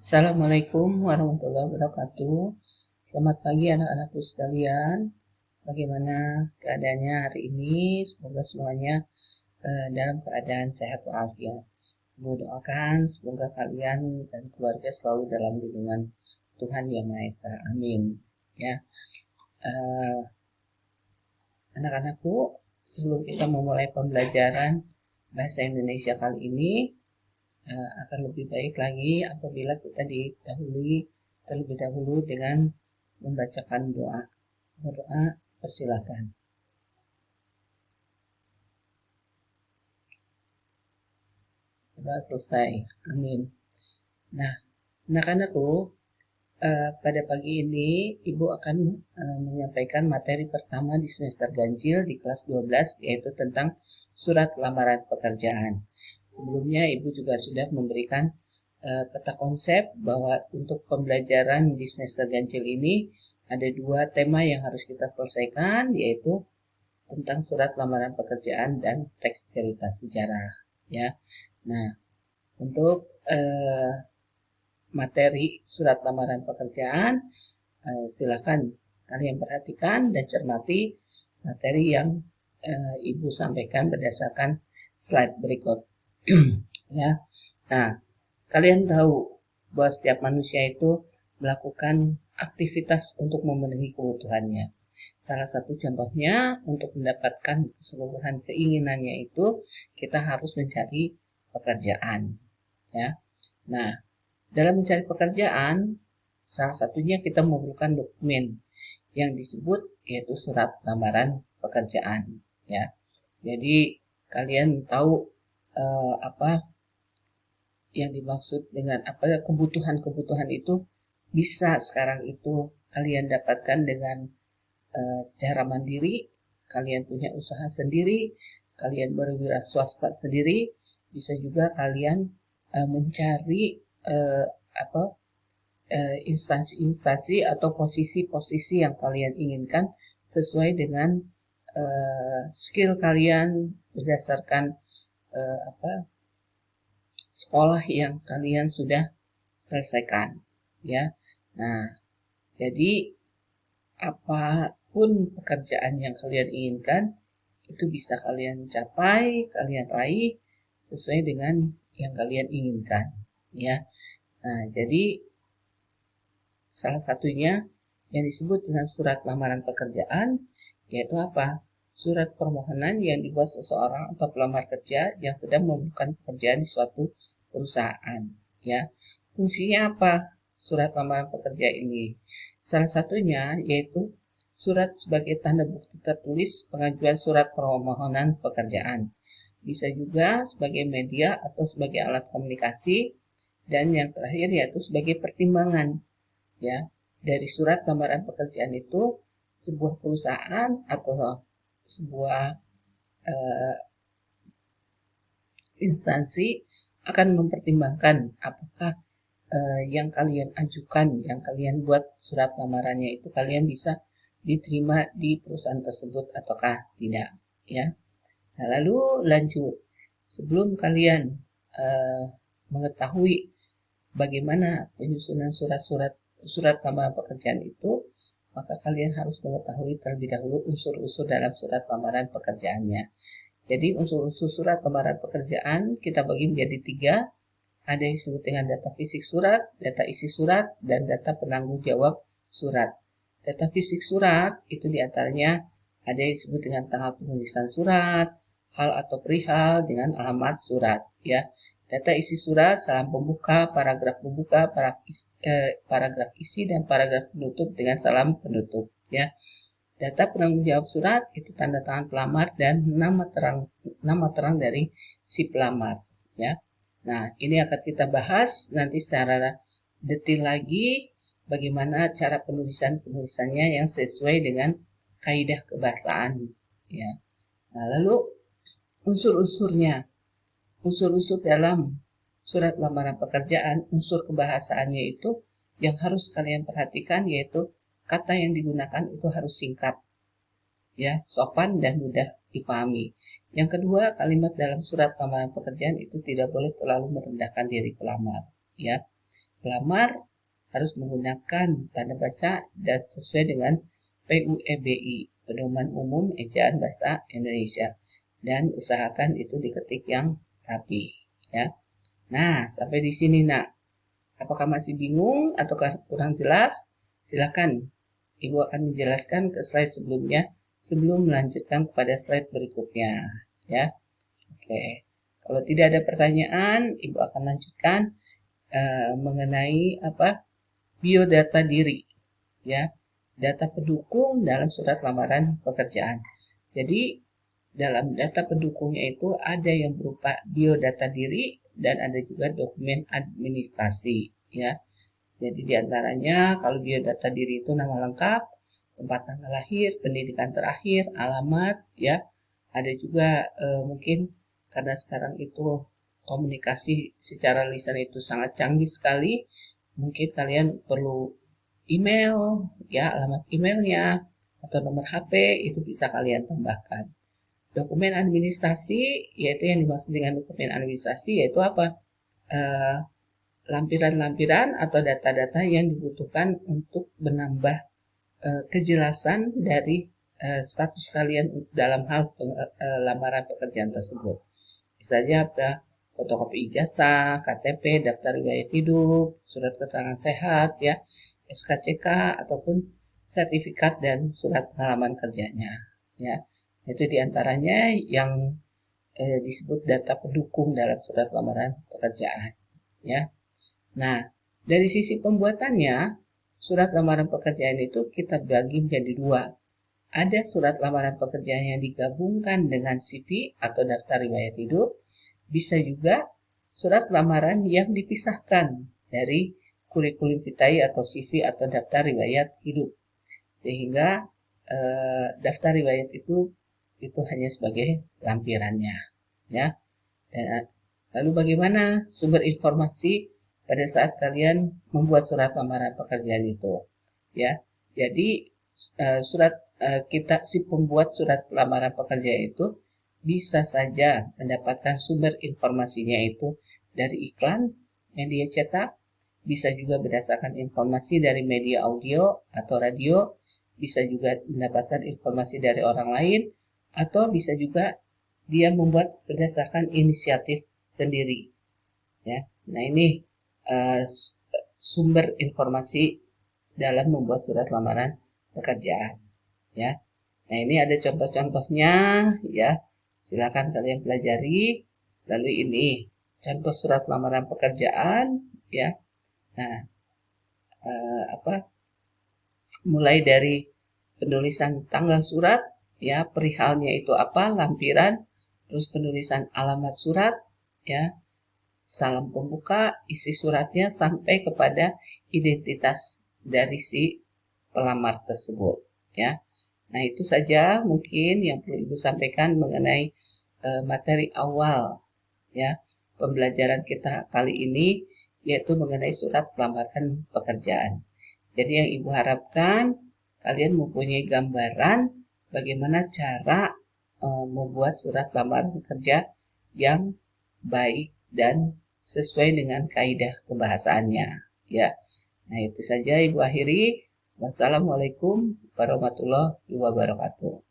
Assalamualaikum warahmatullahi wabarakatuh. Selamat pagi anak-anakku sekalian. Bagaimana keadaannya hari ini? Semoga semuanya dalam keadaan sehat walafiat. Mau doakan semoga kalian dan keluarga selalu dalam lindungan Tuhan Yang Maha Esa. Amin. Ya, anak-anakku, sebelum kita memulai pembelajaran bahasa Indonesia kali ini, akan lebih baik lagi apabila kita didahului terlebih dahulu dengan membacakan doa. Berdoa, persilakan. Doa selesai. Amin. Nah, anak-anakku, pada pagi ini Ibu akan menyampaikan materi pertama di semester ganjil di kelas 12, yaitu tentang surat lamaran pekerjaan. Sebelumnya Ibu juga sudah memberikan peta konsep bahwa untuk pembelajaran di semester ganjil ini ada 2 tema yang harus kita selesaikan, yaitu tentang surat lamaran pekerjaan dan teks cerita sejarah. Ya, nah untuk materi surat lamaran pekerjaan, silakan kalian perhatikan dan cermati materi yang Ibu sampaikan berdasarkan slide berikut. Ya, nah kalian tahu bahwa setiap manusia itu melakukan aktivitas untuk memenuhi kebutuhannya. Salah satu contohnya untuk mendapatkan keseluruhan keinginannya itu kita harus mencari pekerjaan. Ya, nah dalam mencari pekerjaan salah satunya kita memerlukan dokumen yang disebut yaitu surat lamaran pekerjaan. Ya, jadi kalian tahu apa yang dimaksud dengan apa kebutuhan-kebutuhan itu bisa sekarang itu kalian dapatkan dengan secara mandiri, kalian punya usaha sendiri, kalian berwira swasta sendiri, bisa juga kalian mencari instansi-instansi atau posisi-posisi yang kalian inginkan sesuai dengan skill kalian berdasarkan sekolah yang kalian sudah selesaikan, ya. Nah, jadi apapun pekerjaan yang kalian inginkan itu bisa kalian capai, kalian raih sesuai dengan yang kalian inginkan, ya. Nah, jadi salah satunya yang disebut dengan surat lamaran pekerjaan yaitu apa? Surat permohonan yang dibuat seseorang atau pelamar kerja yang sedang membuka pekerjaan di suatu perusahaan, ya. Fungsinya apa surat lamaran pekerja ini? Salah satunya yaitu surat sebagai tanda bukti tertulis pengajuan surat permohonan pekerjaan. Bisa juga sebagai media atau sebagai alat komunikasi, dan yang terakhir yaitu sebagai pertimbangan, ya. Dari surat lamaran pekerjaan itu sebuah perusahaan atau sebuah instansi akan mempertimbangkan apakah yang kalian ajukan, yang kalian buat surat lamarannya itu kalian bisa diterima di perusahaan tersebut ataukah tidak, ya. Nah, lalu lanjut, sebelum kalian mengetahui bagaimana penyusunan surat lamaran pekerjaan itu, maka kalian harus mengetahui terlebih dahulu unsur-unsur dalam surat lamaran pekerjaannya. Jadi unsur-unsur surat lamaran pekerjaan kita bagi menjadi 3. Ada yang disebut dengan data fisik surat, data isi surat, dan data penanggung jawab surat. Data fisik surat itu diantaranya ada yang disebut dengan tanggal penulisan surat, hal atau perihal dengan alamat surat, ya. Data isi surat, salam pembuka, paragraf pembuka, paragraf isi, dan paragraf penutup dengan salam penutup, ya. Data penanggung jawab surat itu tanda tangan pelamar dan nama terang dari si pelamar, ya. Nah, ini akan kita bahas nanti secara detail lagi bagaimana cara penulisannya yang sesuai dengan kaidah kebahasaan, ya. Nah, lalu unsur-unsurnya. Unsur-unsur dalam surat lamaran pekerjaan, unsur kebahasaannya itu yang harus kalian perhatikan yaitu kata yang digunakan itu harus singkat, ya, sopan dan mudah dipahami. Yang kedua, kalimat dalam surat lamaran pekerjaan itu tidak boleh terlalu merendahkan diri pelamar, ya. pelamar harus menggunakan tanda baca dan sesuai dengan PUEBI, Pedoman Umum Ejaan Bahasa Indonesia, dan usahakan itu diketik yang rapi, ya. Nah, sampai di sini, Nak. Apakah masih bingung ataukah kurang jelas? Silakan, Ibu akan menjelaskan ke slide sebelumnya sebelum melanjutkan kepada slide berikutnya, ya. Oke. Kalau tidak ada pertanyaan, Ibu akan lanjutkan mengenai biodata diri, ya, data pendukung dalam surat lamaran pekerjaan. Jadi dalam data pendukungnya itu ada yang berupa biodata diri dan ada juga dokumen administrasi, ya. Jadi diantaranya kalau biodata diri itu nama lengkap, tempat tanggal lahir, pendidikan terakhir, alamat, ya. Ada juga mungkin karena sekarang itu komunikasi secara lisan itu sangat canggih sekali, mungkin kalian perlu email, ya, alamat emailnya atau nomor HP itu bisa kalian tambahkan. Dokumen administrasi, yaitu yang dimaksud dengan dokumen administrasi yaitu apa? Lampiran-lampiran atau data-data yang dibutuhkan untuk menambah kejelasan dari status kalian dalam hal lamaran pekerjaan tersebut. Misalnya fotokopi ijazah, KTP, daftar riwayat hidup, surat keterangan sehat, ya, SKCK ataupun sertifikat dan surat pengalaman kerjanya, ya. Itu diantaranya yang disebut data pendukung dalam surat lamaran pekerjaan, ya. Nah, dari sisi pembuatannya, surat lamaran pekerjaan itu kita bagi menjadi dua. Ada surat lamaran pekerjaan yang digabungkan dengan CV atau daftar riwayat hidup, bisa juga surat lamaran yang dipisahkan dari kurikulum vitae atau CV atau daftar riwayat hidup. Sehingga daftar riwayat itu hanya sebagai lampirannya, ya. Dan lalu bagaimana sumber informasi pada saat kalian membuat surat lamaran pekerjaan itu, ya. Jadi si pembuat surat lamaran pekerjaan itu bisa saja mendapatkan sumber informasinya itu dari iklan, media cetak, bisa juga berdasarkan informasi dari media audio atau radio, bisa juga mendapatkan informasi dari orang lain, atau bisa juga dia membuat berdasarkan inisiatif sendiri, ya. Nah, ini sumber informasi dalam membuat surat lamaran pekerjaan, ya. Nah, ini ada contoh-contohnya, ya. Silakan kalian pelajari. Lalu ini contoh surat lamaran pekerjaan, ya. Nah, mulai dari penulisan tanggal surat, ya, perihalnya itu apa, lampiran, terus penulisan alamat surat, ya, salam pembuka, isi suratnya sampai kepada identitas dari si pelamar tersebut, ya. Nah, itu saja mungkin yang perlu Ibu sampaikan mengenai materi awal, ya, pembelajaran kita kali ini, yaitu mengenai surat lamaran pekerjaan. Jadi yang Ibu harapkan kalian mempunyai gambaran bagaimana cara membuat surat lamaran kerja yang baik dan sesuai dengan kaidah kebahasaannya, ya. Nah, itu saja Ibu akhiri. Wassalamualaikum warahmatullahi wabarakatuh.